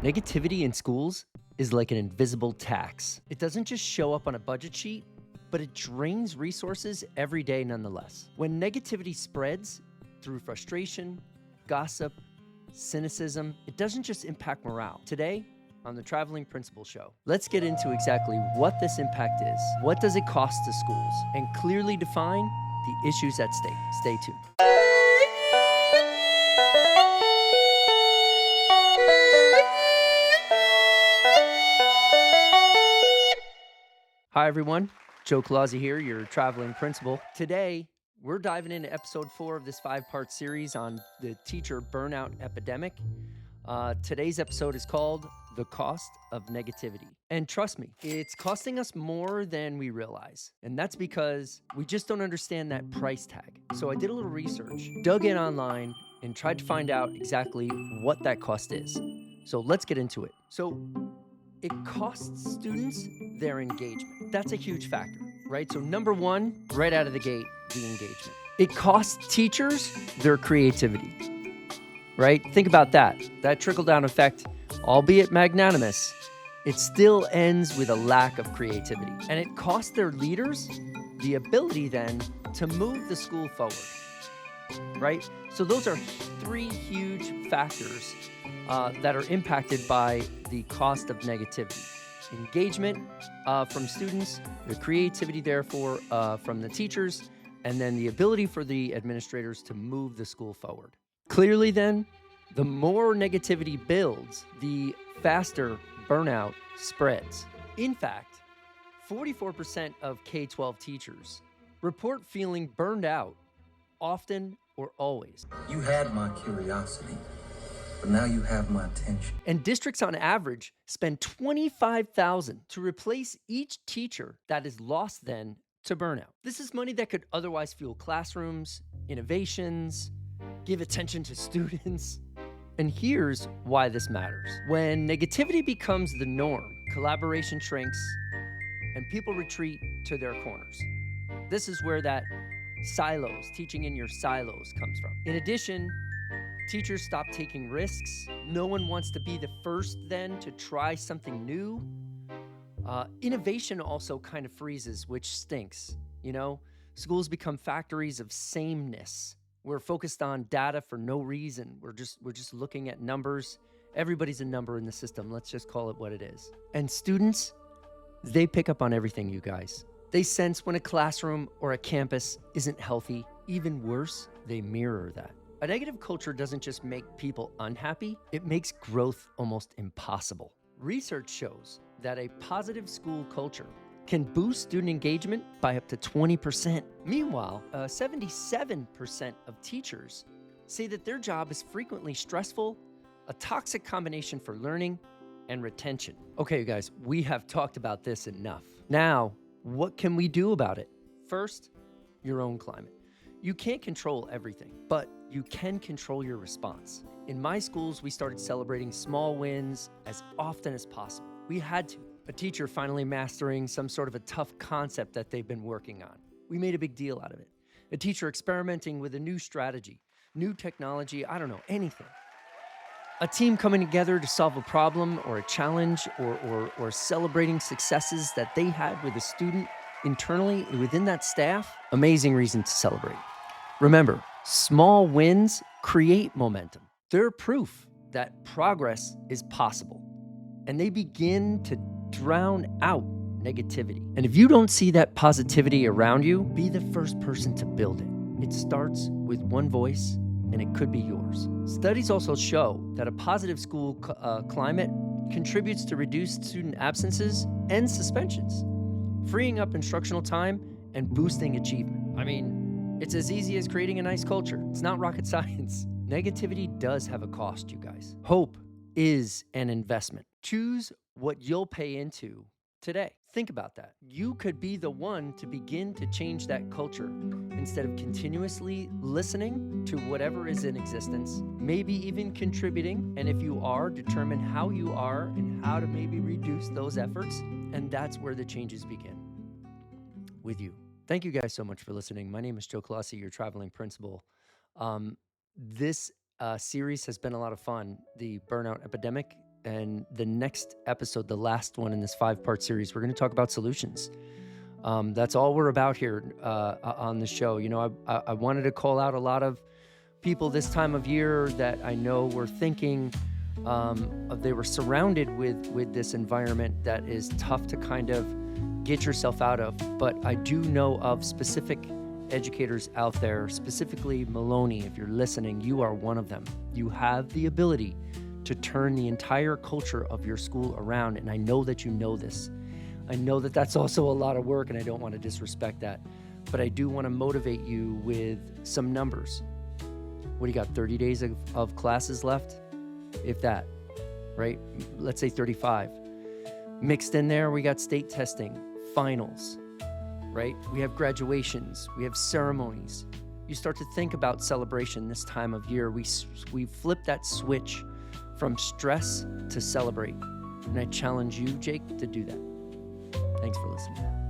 Negativity in schools is like an invisible tax. It doesn't just show up on a budget sheet, but it drains resources every day nonetheless. When negativity spreads through frustration, gossip, cynicism, it doesn't just impact morale. Today, on the Traveling Principal Show, let's get into exactly what this impact is, what does it cost to schools, and clearly define the issues at stake. Stay tuned. Hi, everyone. Joe Colazzi here, your traveling principal. Today, we're diving into episode 4 of this 5-part series on the teacher burnout epidemic. Today's episode is called The Cost of Negativity. And trust me, it's costing us more than we realize. And that's because we just don't understand that price tag. So I did a little research, dug in online, and tried to find out exactly what that cost is. So let's get into it. So it costs students their engagement. That's a huge factor, right? So number one, right out of the gate, the engagement. It costs teachers their creativity, right? Think about that. That trickle-down effect, albeit magnanimous, it still ends with a lack of creativity. And it costs their leaders the ability then to move the school forward, right? So those are 3 huge factors that are impacted by the cost of negativity. Engagement from students, the creativity therefore from the teachers, and then the ability for the administrators to move the school forward. Clearly then, the more negativity builds, the faster burnout spreads. In fact, 44% of K-12 teachers report feeling burned out often or always. You had my curiosity, but now you have my attention. And districts on average spend $25,000 to replace each teacher that is lost then to burnout. This is money that could otherwise fuel classrooms, innovations, give attention to students. And here's why this matters. When negativity becomes the norm, collaboration shrinks and people retreat to their corners. This is where that silos, teaching in your silos comes from. In addition, teachers stop taking risks. No one wants to be the first then to try something new. Innovation also kind of freezes, which stinks. You know, schools become factories of sameness. We're focused on data for no reason. We're just looking at numbers. Everybody's a number in the system. Let's just call it what it is. And students, they pick up on everything, you guys. They sense when a classroom or a campus isn't healthy. Even worse, they mirror that. A negative culture doesn't just make people unhappy, it makes growth almost impossible. Research shows that a positive school culture can boost student engagement by up to 20%. Meanwhile, 77% of teachers say that their job is frequently stressful, a toxic combination for learning and retention. Okay, you guys, we have talked about this enough. Now, what can we do about it? First, your own climate. You can't control everything, but you can control your response. In my schools, we started celebrating small wins as often as possible. We had to. A teacher finally mastering some sort of a tough concept that they've been working on. We made a big deal out of it. A teacher experimenting with a new strategy, new technology, I don't know, anything. A team coming together to solve a problem or a challenge or celebrating successes that they had with a student internally within that staff. Amazing reason to celebrate. Remember, small wins create momentum. They're proof that progress is possible, and they begin to drown out negativity. And if you don't see that positivity around you, be the first person to build it. It starts with one voice, and it could be yours. Studies also show that a positive school climate contributes to reduced student absences and suspensions, freeing up instructional time and boosting achievement. I mean, it's as easy as creating a nice culture. It's not rocket science. Negativity does have a cost, you guys. Hope is an investment. Choose what you'll pay into today. Think about that. You could be the one to begin to change that culture instead of continuously listening to whatever is in existence, maybe even contributing. And if you are, determine how you are and how to maybe reduce those efforts. And that's where the changes begin with you. Thank you guys so much for listening. My name is Joe Colazzi, your traveling principal. This series has been a lot of fun. The burnout epidemic And the next episode, the last one in this 5-part series, we're going to talk about solutions. That's all we're about here on the show. You know, I wanted to call out a lot of people this time of year that I know were thinking they were surrounded with this environment that is tough to kind of get yourself out of. But I do know of specific educators out there, specifically Maloney. If you're listening, you are one of them. You have the ability to turn the entire culture of your school around. And I know that you know this. I know that that's also a lot of work, and I don't want to disrespect that. But I do want to motivate you with some numbers. What do you got, 30 days of classes left? If that, right? Let's say 35. Mixed in there, we got state testing, finals, right? We have graduations, we have ceremonies. You start to think about celebration this time of year. We flip that switch from stress to celebrate. And I challenge you, Jake, to do that. Thanks for listening.